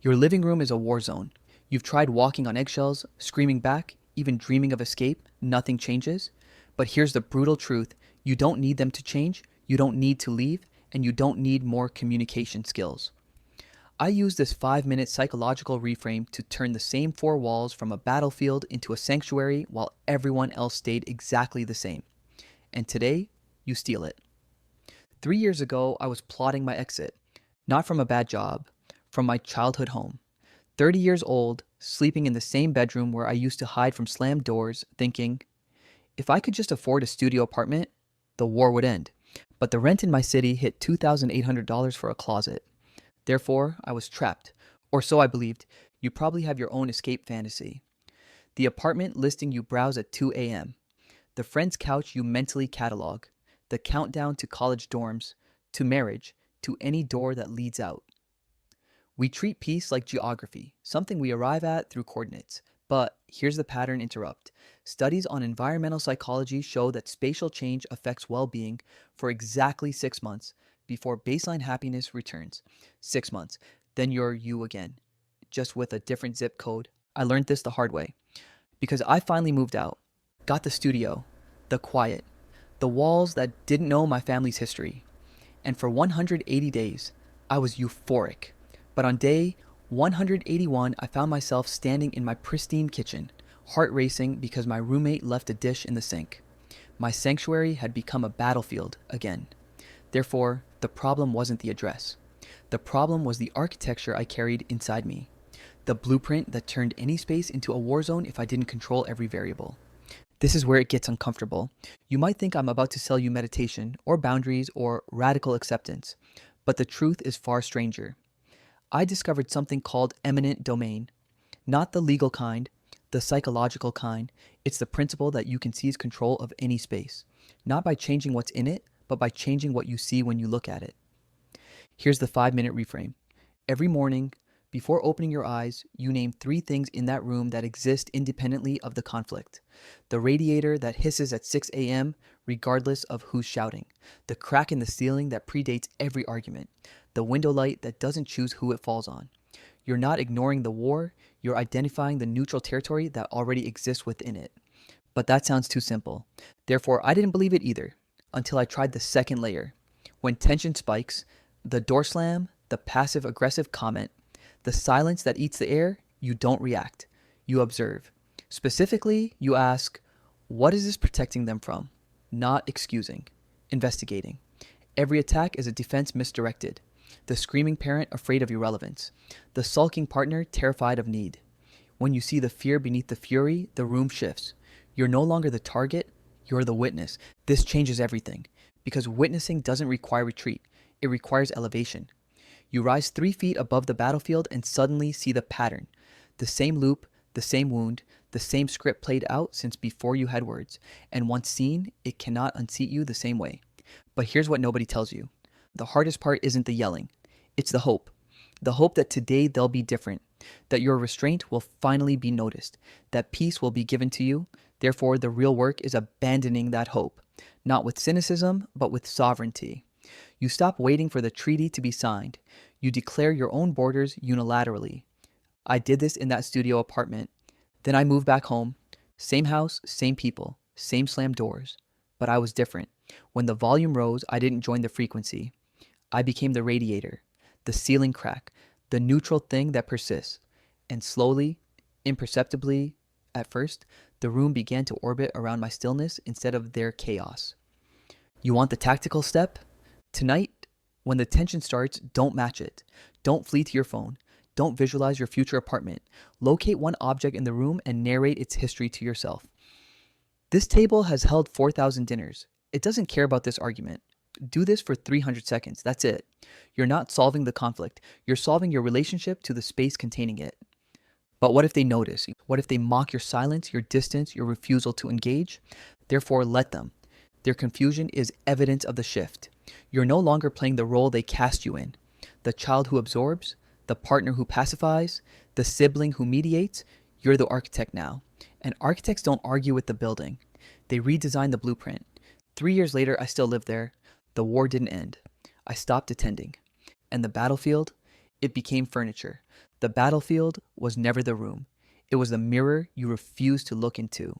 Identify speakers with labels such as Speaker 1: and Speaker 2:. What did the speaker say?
Speaker 1: Your living room is a war zone. You've tried walking on eggshells, screaming back, even dreaming of escape. Nothing changes. But here's the brutal truth. You don't need them to change, you don't need to leave, and you don't need more communication skills. I use this 5-minute psychological reframe to turn the same four walls from a battlefield into a sanctuary while everyone else stayed exactly the same. And today, you steal it. 3 years ago, I was plotting my exit, not from a bad job, from my childhood home. 30 years old, sleeping in the same bedroom where I used to hide from slammed doors, thinking, if I could just afford a studio apartment, the war would end. But the rent in my city hit $2,800 for a closet. Therefore, I was trapped, or so I believed. You probably have your own escape fantasy. The apartment listing you browse at 2 a.m. The friend's couch you mentally catalog. The countdown to college dorms, to marriage, to any door that leads out. We treat peace like geography, something we arrive at through coordinates. But here's the pattern interrupt. Studies on environmental psychology show that spatial change affects well-being for exactly 6 months before baseline happiness returns. 6 months, then you're you again, just with a different zip code. I learned this the hard way because I finally moved out, got the studio, the quiet, the walls that didn't know my family's history. And for 180 days, I was euphoric. But on day 181, I found myself standing in my pristine kitchen, heart racing because my roommate left a dish in the sink. My sanctuary had become a battlefield again. Therefore, the problem wasn't the address. The problem was the architecture I carried inside me. The blueprint that turned any space into a war zone if I didn't control every variable. This is where it gets uncomfortable. You might think I'm about to sell you meditation or boundaries or radical acceptance, but the truth is far stranger. I discovered something called eminent domain. Not the legal kind, the psychological kind. It's the principle that you can seize control of any space, not by changing what's in it, but by changing what you see when you look at it. Here's the 5-minute reframe. Every morning, before opening your eyes, you name 3 things in that room that exist independently of the conflict. The radiator that hisses at 6 a.m. regardless of who's shouting. The crack in the ceiling that predates every argument. The window light that doesn't choose who it falls on. You're not ignoring the war, you're identifying the neutral territory that already exists within it. But that sounds too simple. Therefore, I didn't believe it either, until I tried the second layer. When tension spikes, the door slam, the passive-aggressive comment, the silence that eats the air, you don't react. You observe. Specifically, you ask, what is this protecting them from? Not excusing. Investigating. Every attack is a defense misdirected. The screaming parent afraid of irrelevance. The sulking partner terrified of need. When you see the fear beneath the fury, the room shifts. You're no longer the target, you're the witness. This changes everything. Because witnessing doesn't require retreat. It requires elevation. You rise 3 feet above the battlefield and suddenly see the pattern. The same loop, the same wound, the same script played out since before you had words. And once seen, it cannot unseat you the same way. But here's what nobody tells you. The hardest part isn't the yelling. It's the hope. The hope that today they'll be different. That your restraint will finally be noticed. That peace will be given to you. Therefore, the real work is abandoning that hope. Not with cynicism, but with sovereignty. You stop waiting for the treaty to be signed. You declare your own borders unilaterally. I did this in that studio apartment. Then I moved back home. Same house, same people, same slammed doors. But I was different. When the volume rose, I didn't join the frequency. I became the radiator, the ceiling crack, the neutral thing that persists. And slowly, imperceptibly, at first, the room began to orbit around my stillness instead of their chaos. You want the tactical step? Tonight, when the tension starts, don't match it. Don't flee to your phone. Don't visualize your future apartment. Locate one object in the room and narrate its history to yourself. This table has held 4,000 dinners. It doesn't care about this argument. Do this for 300 seconds. That's it. You're not solving the conflict. You're solving your relationship to the space containing it. But what if they notice? What if they mock your silence, your distance, your refusal to engage? Therefore, let them. Their confusion is evidence of the shift. You're no longer playing the role they cast you in. The child who absorbs, the partner who pacifies, the sibling who mediates. You're the architect now. And architects don't argue with the building. They redesign the blueprint. 3 years later, I still live there. The war didn't end. I stopped attending. And the battlefield, it became furniture. The battlefield was never the room. It was the mirror you refused to look into.